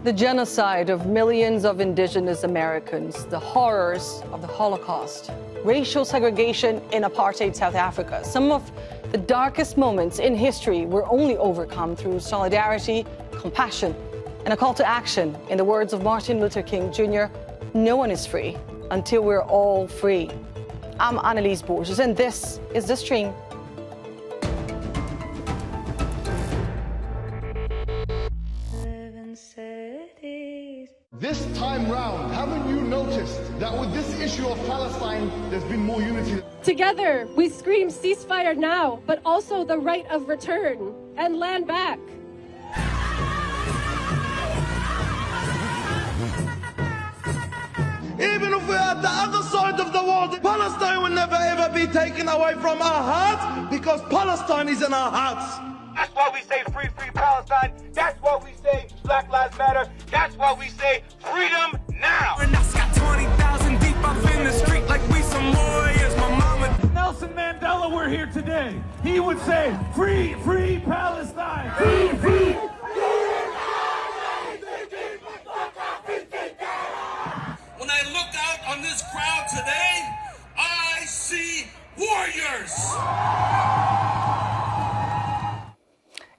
The genocide of millions of Indigenous Americans, the horrors of the Holocaust, racial segregation in apartheid South Africa. Some of the darkest moments in history were only overcome through solidarity, compassion, and a call to action. In the words of Martin Luther King Jr., no one is free until we're all free. I'm Anelise Borges, and this is The Stream. This time round, haven't you noticed that with this issue of Palestine, there's been more unity? Together, we scream ceasefire now, but also the right of return and land back. Even if we're at the other side of the world, Palestine will never ever be taken away from our hearts, because Palestine is in our hearts. That's why we say free, free Palestine. That's why we say Black Lives Matter. That's why we say freedom now. And I got 20,000 deep up in the street like we some warriors. My mama. Nelson Mandela were here today. He would say, free, free Palestine. Free, free. When I look out on this crowd today, I see warriors.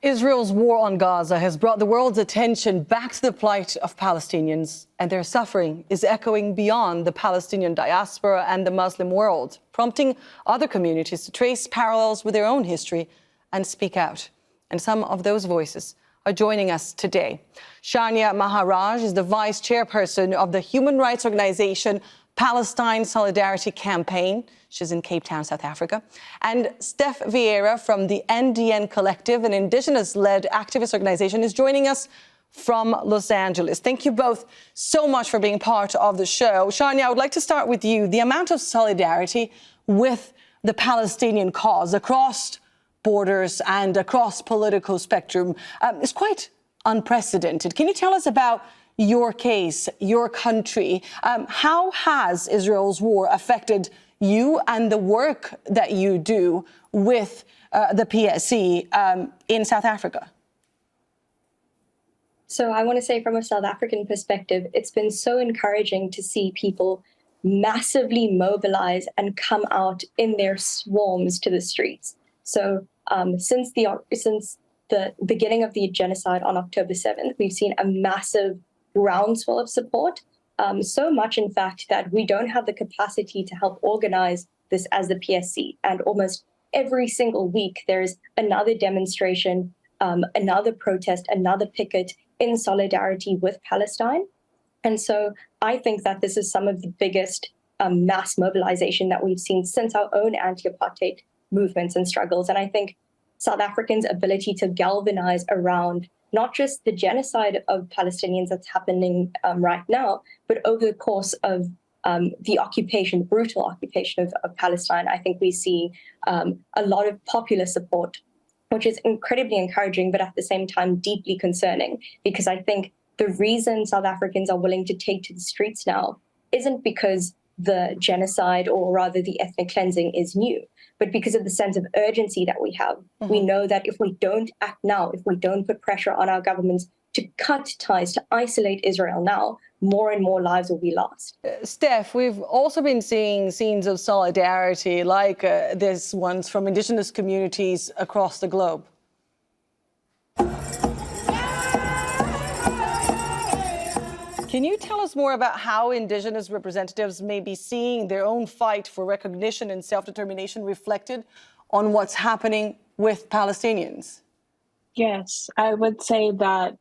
Israel's war on Gaza has brought the world's attention back to the plight of Palestinians, and their suffering is echoing beyond the Palestinian diaspora and the Muslim world, prompting other communities to trace parallels with their own history and speak out. And some of those voices are joining us today. Shaniae Maharaj is the vice chairperson of the human rights organization Palestine Solidarity Campaign. She's in Cape Town, South Africa. And Steph Viera from the NDN Collective, an Indigenous-led activist organization, is joining us from Los Angeles. Thank you both so much for being part of the show. Shaniae, I would like to start with you. The amount of solidarity with the Palestinian cause across borders and across political spectrum is quite unprecedented. Can you tell us about your case, your country? How has Israel's war affected you and the work that you do with the PSC in South Africa? So I want to say, from a South African perspective, it's been so encouraging to see people massively mobilize and come out in their swarms to the streets. So since the beginning of the genocide on October 7th, we've seen a massive groundswell of support. So much, in fact, that we don't have the capacity to help organize this as the PSC. And almost every single week, there's another demonstration, another protest, another picket in solidarity with Palestine. And so I think that this is some of the biggest mass mobilization that we've seen since our own anti-apartheid movements and struggles. And I think South Africans' ability to galvanize around not just the genocide of Palestinians that's happening right now, but over the course of the occupation, brutal occupation of Palestine, I think we see a lot of popular support, which is incredibly encouraging, but at the same time deeply concerning, because I think the reason South Africans are willing to take to the streets now isn't because the genocide, or rather the ethnic cleansing, is new, but because of the sense of urgency that we have. Mm-hmm. We know that if we don't act now, if we don't put pressure on our governments to cut ties, to isolate Israel now, more and more lives will be lost. Steph, we've also been seeing scenes of solidarity like this ones from Indigenous communities across the globe. Can you tell us more about how Indigenous representatives may be seeing their own fight for recognition and self-determination reflected on what's happening with Palestinians? Yes, I would say that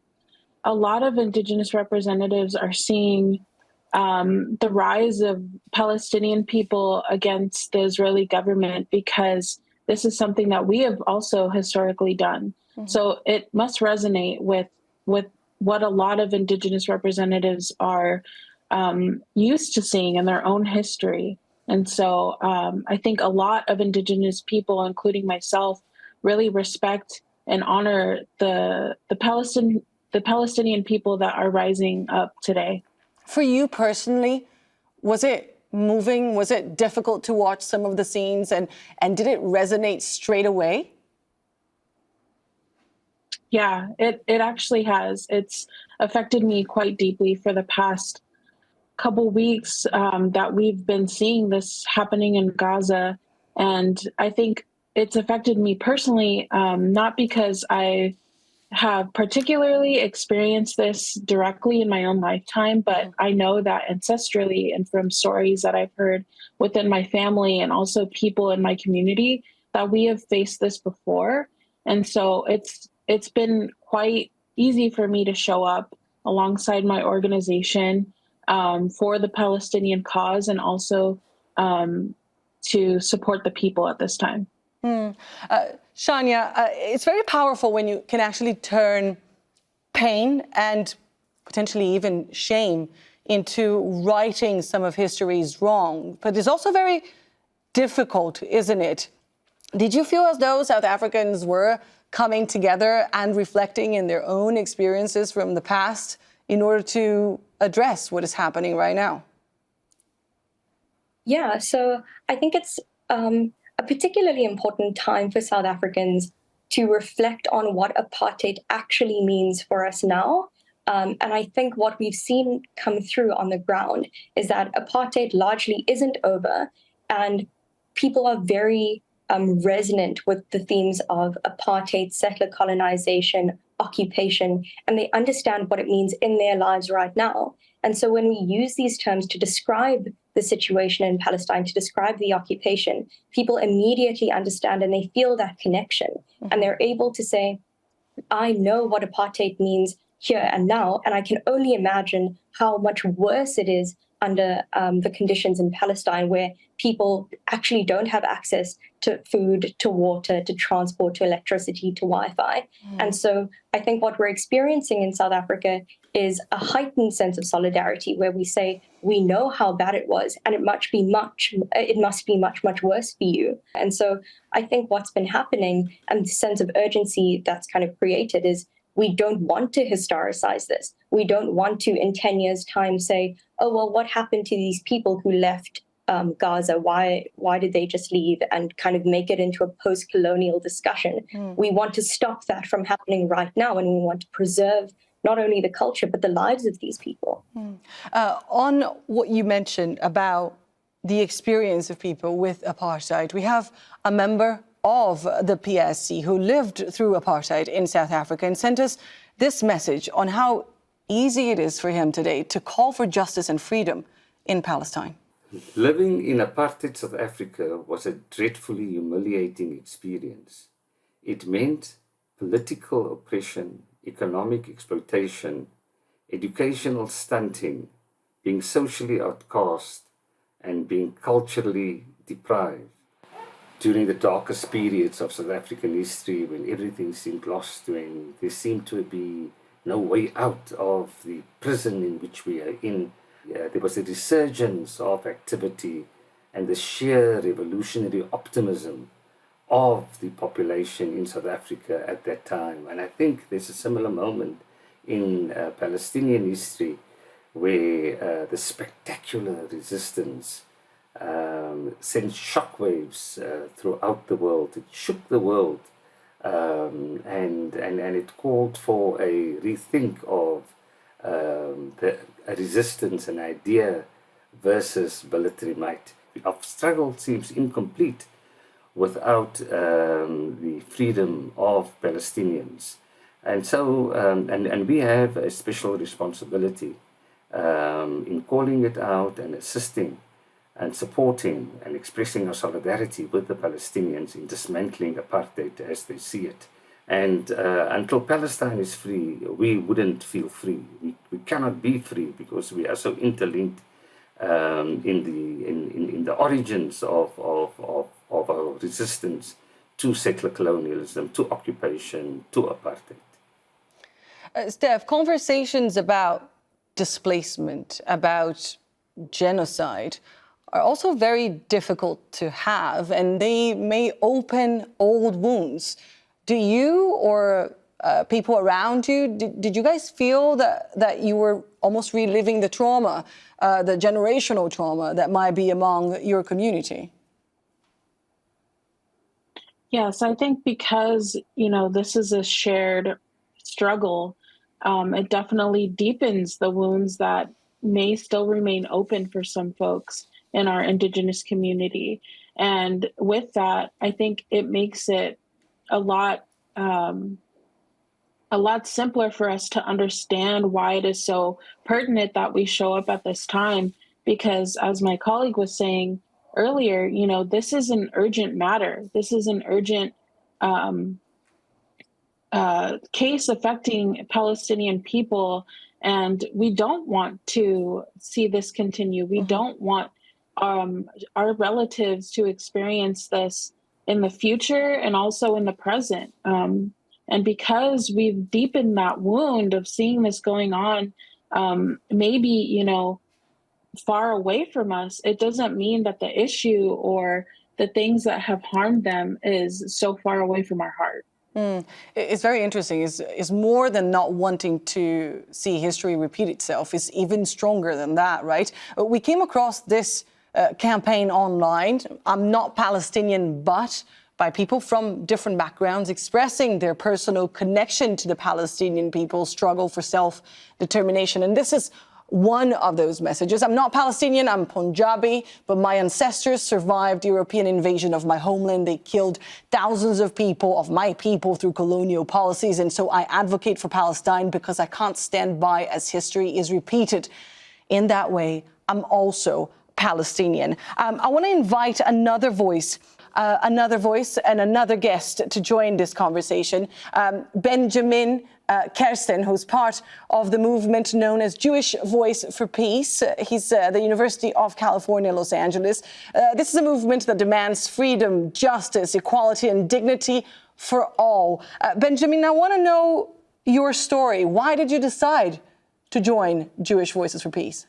a lot of Indigenous representatives are seeing the rise of Palestinian people against the Israeli government, because this is something that we have also historically done. Mm-hmm. So it must resonate with what a lot of Indigenous representatives are used to seeing in their own history. And so I think a lot of Indigenous people, including myself, really respect and honor the Palestinian people that are rising up today. For you personally, was it moving? Was it difficult to watch some of the scenes, and did it resonate straight away? Yeah, it actually has. It's affected me quite deeply for the past couple weeks that we've been seeing this happening in Gaza. And I think it's affected me personally, not because I have particularly experienced this directly in my own lifetime, but I know that ancestrally and from stories that I've heard within my family and also people in my community that we have faced this before. And so it's been quite easy for me to show up alongside my organization for the Palestinian cause and also to support the people at this time. Shaniae, it's very powerful when you can actually turn pain and potentially even shame into righting some of history's wrong. But it's also very difficult, isn't it? Did you feel as though South Africans were coming together and reflecting in their own experiences from the past in order to address what is happening right now? Yeah, so I think it's a particularly important time for South Africans to reflect on what apartheid actually means for us now. And I think what we've seen come through on the ground is that apartheid largely isn't over, and people are very resonant with the themes of apartheid, settler colonization, occupation, and they understand what it means in their lives right now. And so when we use these terms to describe the situation in Palestine, to describe the occupation, people immediately understand and they feel that connection. And they're able to say, I know what apartheid means here and now, and I can only imagine how much worse it is under the conditions in Palestine, where people actually don't have access to food, to water, to transport, to electricity, to Wi-Fi. And so I think what we're experiencing in South Africa is a heightened sense of solidarity, where we say, we know how bad it was, and it must be much worse for you. And so I think what's been happening, and the sense of urgency that's kind of created, is we don't want to historicize this. We don't want to, in 10 years' time, say, oh, well, what happened to these people who left Gaza? Why did they just leave? And kind of make it into a post-colonial discussion. We want to stop that from happening right now, and we want to preserve not only the culture, but the lives of these people. On what you mentioned about the experience of people with apartheid, we have a member of the PSC who lived through apartheid in South Africa and sent us this message on how easy it is for him today to call for justice and freedom in Palestine. Living in apartheid South Africa was a dreadfully humiliating experience. It meant political oppression, economic exploitation, educational stunting, being socially outcast, and being culturally deprived. During the darkest periods of South African history, when everything seemed lost, when there seemed to be no way out of the prison in which we are in, there was a resurgence of activity and the sheer revolutionary optimism of the population in South Africa at that time. And I think there's a similar moment in Palestinian history where the spectacular resistance sent shockwaves throughout the world. It shook the world, and it called for a rethink of a resistance, an idea versus military might. Our struggle seems incomplete without the freedom of Palestinians. And so, and we have a special responsibility in calling it out and assisting and supporting and expressing our solidarity with the Palestinians in dismantling apartheid as they see it. And until Palestine is free, we wouldn't feel free. We cannot be free because we are so interlinked in the origins of our resistance to settler colonialism, to occupation, to apartheid. Steph, conversations about displacement, about genocide, are also very difficult to have, and they may open old wounds. Do you or people around you, did you guys feel that you were almost reliving the trauma, the generational trauma that might be among your community? Yes, I think because, this is a shared struggle, it definitely deepens the wounds that may still remain open for some folks in our Indigenous community. And with that, I think it makes it a lot simpler for us to understand why it is so pertinent that we show up at this time. Because as my colleague was saying earlier, you know, this is an urgent matter. This is an urgent case affecting Palestinian people. And we don't want to see this continue. We don't want our relatives to experience this in the future and also in the present. And because we've deepened that wound of seeing this going on, maybe, you know, far away from us, it doesn't mean that the issue or the things that have harmed them is so far away from our heart. It's very interesting. It's more than not wanting to see history repeat itself. It's even stronger than that, right? We came across this campaign online, I'm Not Palestinian, but by people from different backgrounds expressing their personal connection to the Palestinian people's struggle for self-determination. And this is one of those messages. I'm not Palestinian, I'm Punjabi, but my ancestors survived European invasion of my homeland. They killed thousands of people, of my people, through colonial policies. And so I advocate for Palestine because I can't stand by as history is repeated. In that way, I'm also Palestinian. I want to invite another voice and another guest to join this conversation. Benjamin Kersten, who's part of the movement known as Jewish Voice for Peace. He's the University of California, Los Angeles. This is a movement that demands freedom, justice, equality, and dignity for all. Benjamin, I want to know your story. Why did you decide to join Jewish Voices for Peace?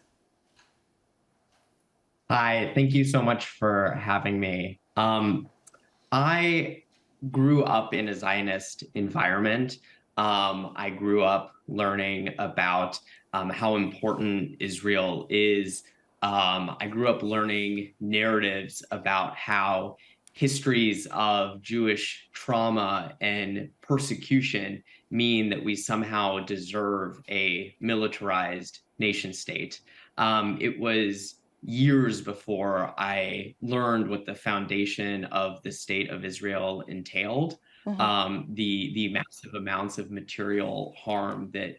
Hi, thank you so much for having me. I grew up in a Zionist environment. I grew up learning about how important Israel is. I grew up learning narratives about how histories of Jewish trauma and persecution mean that we somehow deserve a militarized nation state. It was years before I learned what the foundation of the state of Israel entailed, the massive amounts of material harm that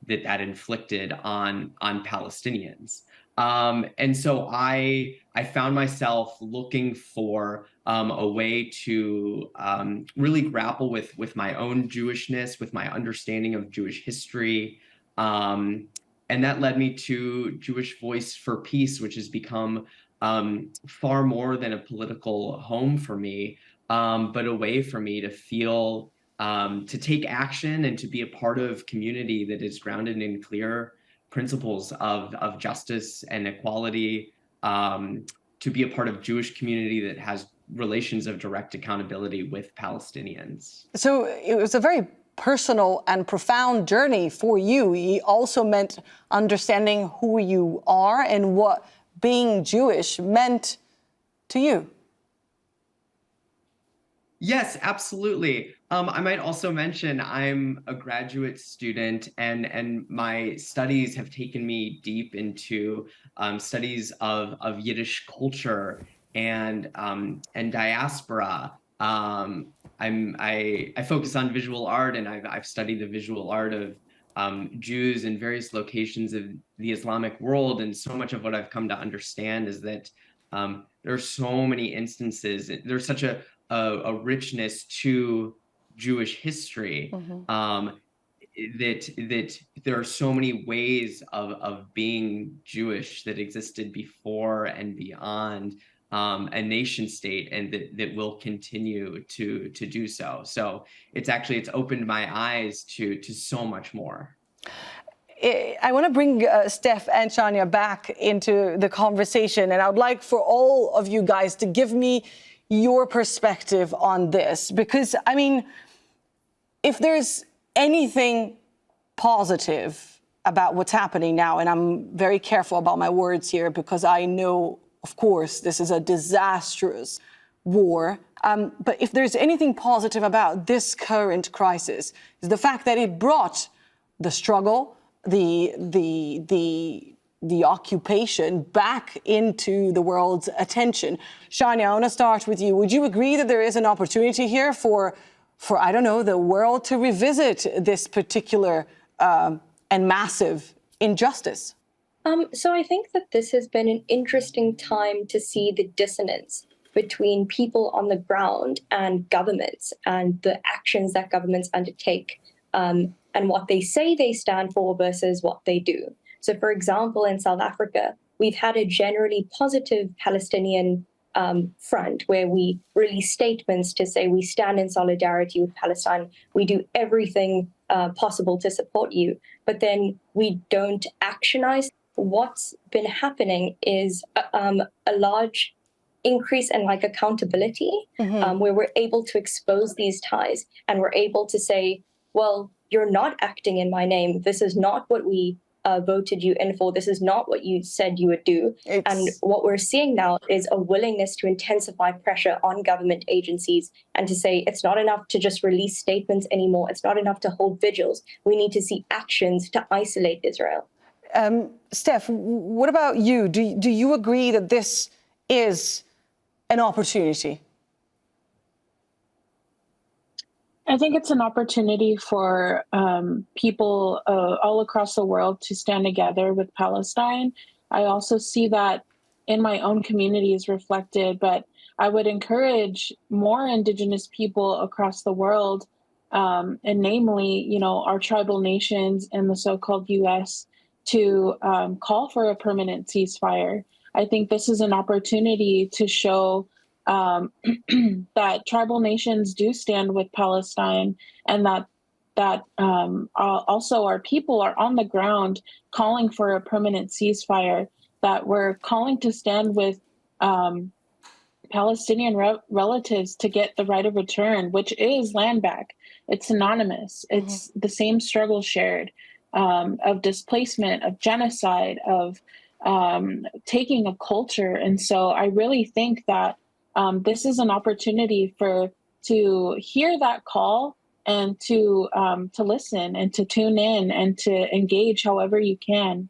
that inflicted on Palestinians. And so I found myself looking for a way to really grapple with my own Jewishness, with my understanding of Jewish history. And that led me to Jewish Voice for Peace, which has become far more than a political home for me, but a way for me to feel, to take action and to be a part of community that is grounded in clear principles of justice and equality, to be a part of Jewish community that has relations of direct accountability with Palestinians. So it was a very personal and profound journey for you. It also meant understanding who you are and what being Jewish meant to you. Yes, absolutely. I might also mention I'm a graduate student, and my studies have taken me deep into studies of Yiddish culture and diaspora. I focus on visual art, and I've studied the visual art of Jews in various locations of the Islamic world. And so much of what I've come to understand is that there are so many instances. There's such a richness to Jewish history that there are so many ways of being Jewish that existed before and beyond a nation state, and that will continue to do so. So it's opened my eyes to so much more. I want to bring Steph and Shaniae back into the conversation, and I would like for all of you guys to give me your perspective on this, because I mean, if there's anything positive about what's happening now, and I'm very careful about my words here because I know, of course, this is a disastrous war. But if there's anything positive about this current crisis, is the fact that it brought the struggle, the occupation back into the world's attention. Shaniae, I want to start with you. Would you agree that there is an opportunity here for I don't know, the world to revisit this particular and massive injustice? So I think that this has been an interesting time to see the dissonance between people on the ground and governments and the actions that governments undertake and what they say they stand for versus what they do. So, for example, in South Africa, we've had a generally positive Palestinian front where we release statements to say we stand in solidarity with Palestine. We do everything possible to support you, but then we don't actionize. What's been happening is a large increase in accountability, where we're able to expose these ties and we're able to say, well, you're not acting in my name. This is not what we voted you in for. This is not what you said you would do. And what we're seeing now is a willingness to intensify pressure on government agencies and to say it's not enough to just release statements anymore. It's not enough to hold vigils. We need to see actions to isolate Israel. Steph, what about you? Do you agree that this is an opportunity? I think it's an opportunity for people all across the world to stand together with Palestine. I also see that in my own communities reflected, but I would encourage more Indigenous people across the world, and namely, our tribal nations and the so-called U.S. to call for a permanent ceasefire. I think this is an opportunity to show that tribal nations do stand with Palestine, and that also our people are on the ground calling for a permanent ceasefire, that we're calling to stand with Palestinian relatives to get the right of return, which is land back. It's synonymous. It's the same struggle shared of displacement, of genocide, of taking a culture. And so I really think that this is an opportunity to hear that call and to listen and to tune in and to engage however you can.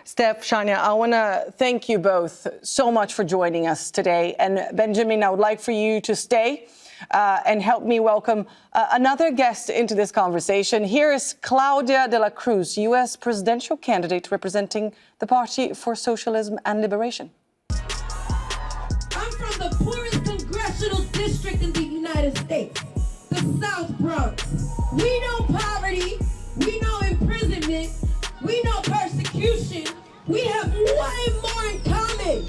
Steph, Shaniae, I want to thank you both so much for joining us today. And Benjamin, I would like for you to stay and help me welcome another guest into this conversation. Here is Claudia de la Cruz, U.S. presidential candidate representing the Party for Socialism and Liberation. I'm from the poorest congressional district in the United States, the South Bronx. We know poverty, we know imprisonment, we know persecution. We have way more in common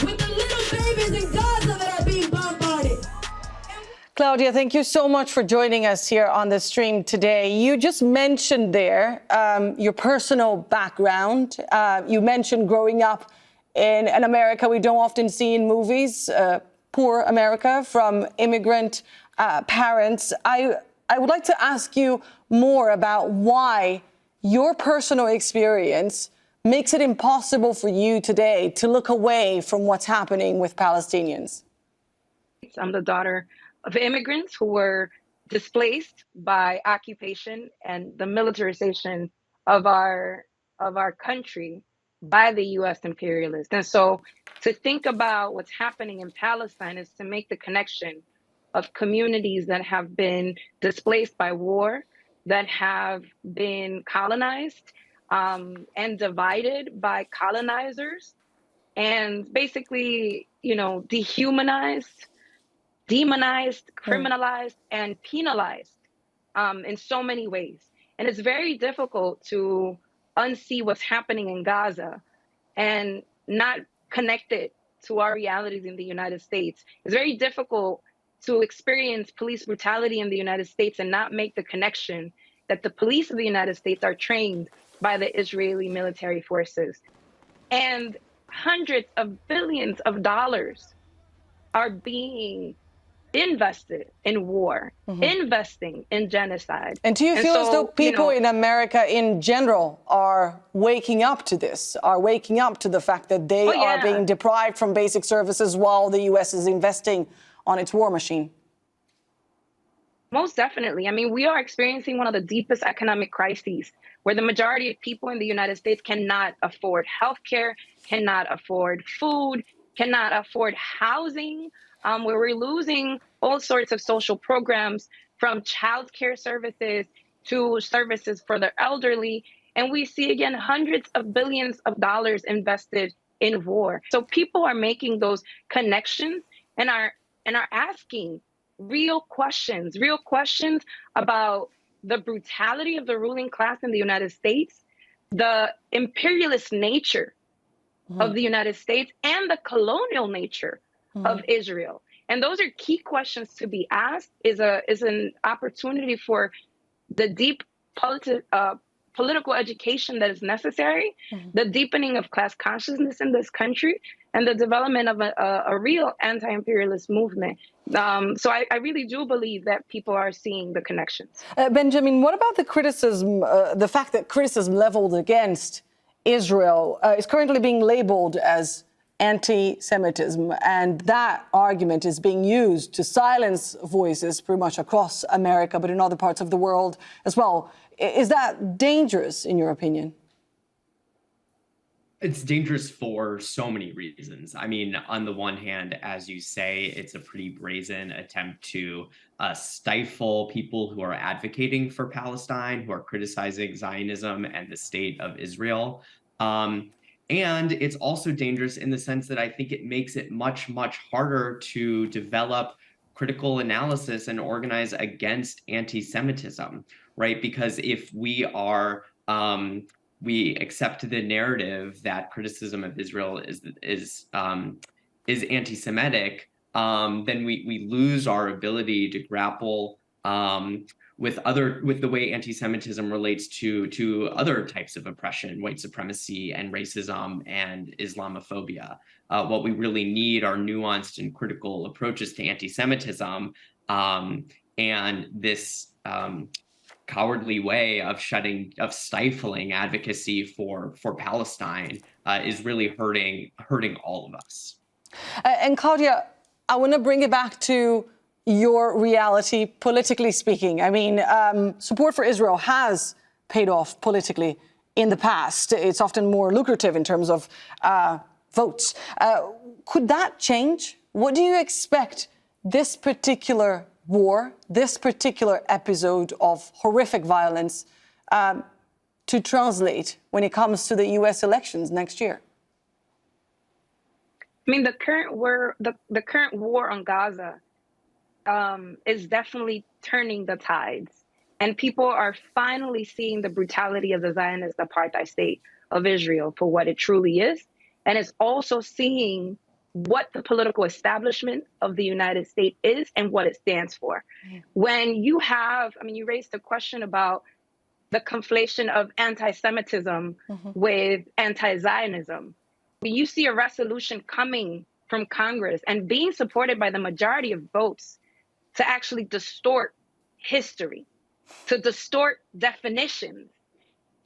with the little babies in Gaza that are being bombarded. Claudia, thank you so much for joining us here on the stream today. You just mentioned there your personal background. You mentioned growing up in an America we don't often see in movies, poor America from immigrant parents. I would like to ask you more about why your personal experience makes it impossible for you today to look away from what's happening with Palestinians. I'm the daughter of immigrants who were displaced by occupation and the militarization of our country by the U.S. imperialists. And so to think about what's happening in Palestine is to make the connection of communities that have been displaced by war, that have been colonized and divided by colonizers, and basically, dehumanized, demonized, criminalized, and penalized in so many ways. And it's very difficult to unsee what's happening in Gaza and not connect it to our realities in the United States. It's very difficult to experience police brutality in the United States and not make the connection that the police of the United States are trained by the Israeli military forces. And hundreds of billions of dollars are being invested in war, investing in genocide. And do you feel as though people in America in general are waking up to this, are waking up to the fact that they are being deprived from basic services while the U.S. is investing on its war machine? Most definitely. I mean, we are experiencing one of the deepest economic crises where the majority of people in the United States cannot afford healthcare, cannot afford food, cannot afford housing, where we're losing all sorts of social programs, from childcare services to services for the elderly. And we see, again, hundreds of billions of dollars invested in war. So people are making those connections and are asking real questions about the brutality of the ruling class in the United States, the imperialist nature of the United States, and the colonial nature of Israel. And those are key questions to be asked, is an opportunity for the deep political education that is necessary, the deepening of class consciousness in this country, and the development of a real anti-imperialist movement. So I really do believe that people are seeing the connections. Benjamin, what about the criticism, the fact that criticism leveled against Israel is currently being labeled as anti-Semitism, and that argument is being used to silence voices pretty much across America, but in other parts of the world as well. Is that dangerous, in your opinion? It's dangerous for so many reasons. I mean, on the one hand, as you say, it's a pretty brazen attempt to stifle people who are advocating for Palestine, who are criticizing Zionism and the state of Israel. And it's also dangerous in the sense that I think it makes it much, much harder to develop critical analysis and organize against anti-Semitism, right? Because if we are we accept the narrative that criticism of Israel is anti-Semitic, then we lose our ability to grapple with the way anti-Semitism relates to other types of oppression, white supremacy and racism and Islamophobia. What we really need are nuanced and critical approaches to anti-Semitism, and this cowardly way of stifling advocacy for Palestine is really hurting all of us. And Claudia, I want to bring it back to your reality, politically speaking. I mean, support for Israel has paid off politically in the past. It's often more lucrative in terms of votes. Could that change? What do you expect this particular war, this particular episode of horrific violence to translate when it comes to the U.S. elections next year? I mean, the current war on Gaza is definitely turning the tides, and people are finally seeing the brutality of the Zionist apartheid state of Israel for what it truly is, and is also seeing what the political establishment of the United States is and what it stands for. When you have, I mean, you raised the question about the conflation of anti-Semitism with anti-Zionism. When you see a resolution coming from Congress and being supported by the majority of votes to actually distort history, to distort definitions,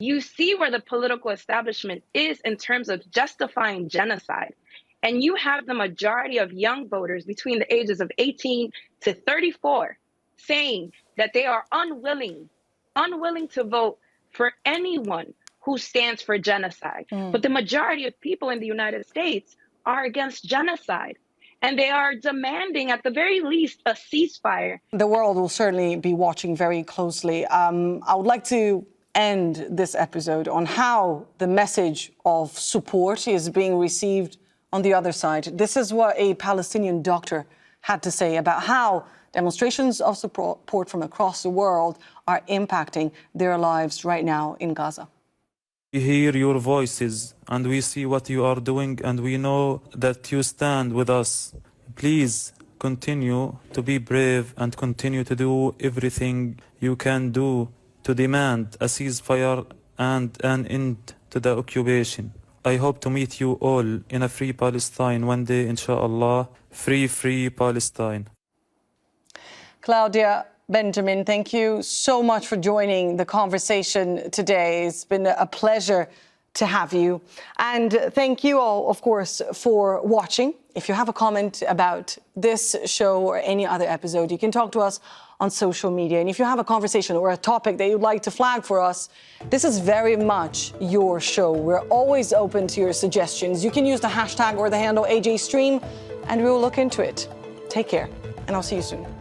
you see where the political establishment is in terms of justifying genocide. And you have the majority of young voters between the ages of 18 to 34 saying that they are unwilling to vote for anyone who stands for genocide. But the majority of people in the United States are against genocide. And they are demanding, at the very least, a ceasefire. The world will certainly be watching very closely. I would like to end this episode on how the message of support is being received on the other side. This is what a Palestinian doctor had to say about how demonstrations of support from across the world are impacting their lives right now in Gaza. We hear your voices and we see what you are doing, and we know that you stand with us. Please continue to be brave and continue to do everything you can do to demand a ceasefire and an end to the occupation. I hope to meet you all in a free Palestine one day, inshallah. Free Palestine. Claudia, Benjamin, thank you so much for joining the conversation today. It's been a pleasure to have you. And thank you all, of course, for watching. If you have a comment about this show or any other episode, you can talk to us on social media. And if you have a conversation or a topic that you'd like to flag for us, this is very much your show. We're always open to your suggestions. You can use the hashtag or the handle AJStream, and we will look into it. Take care, and I'll see you soon.